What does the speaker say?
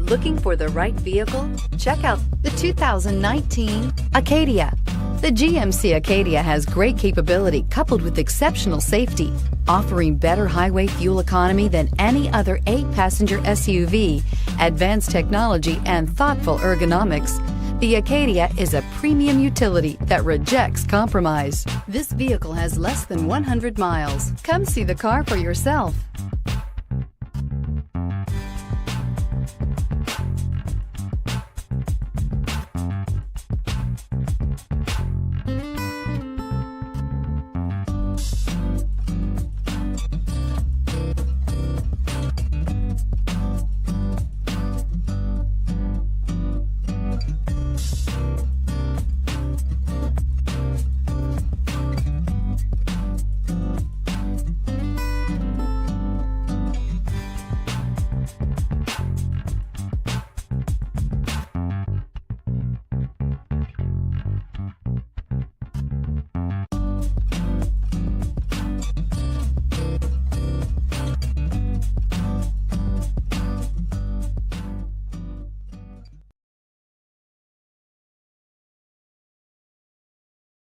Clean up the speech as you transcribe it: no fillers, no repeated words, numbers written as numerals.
Looking for the right vehicle? Check out the 2019 Acadia. The GMC Acadia has great capability coupled with exceptional safety, offering better highway fuel economy than any other 8-passenger SUV, advanced technology, and thoughtful ergonomics. The Acadia is a premium utility that rejects compromise. This vehicle has less than 100 miles. Come see the car for yourself.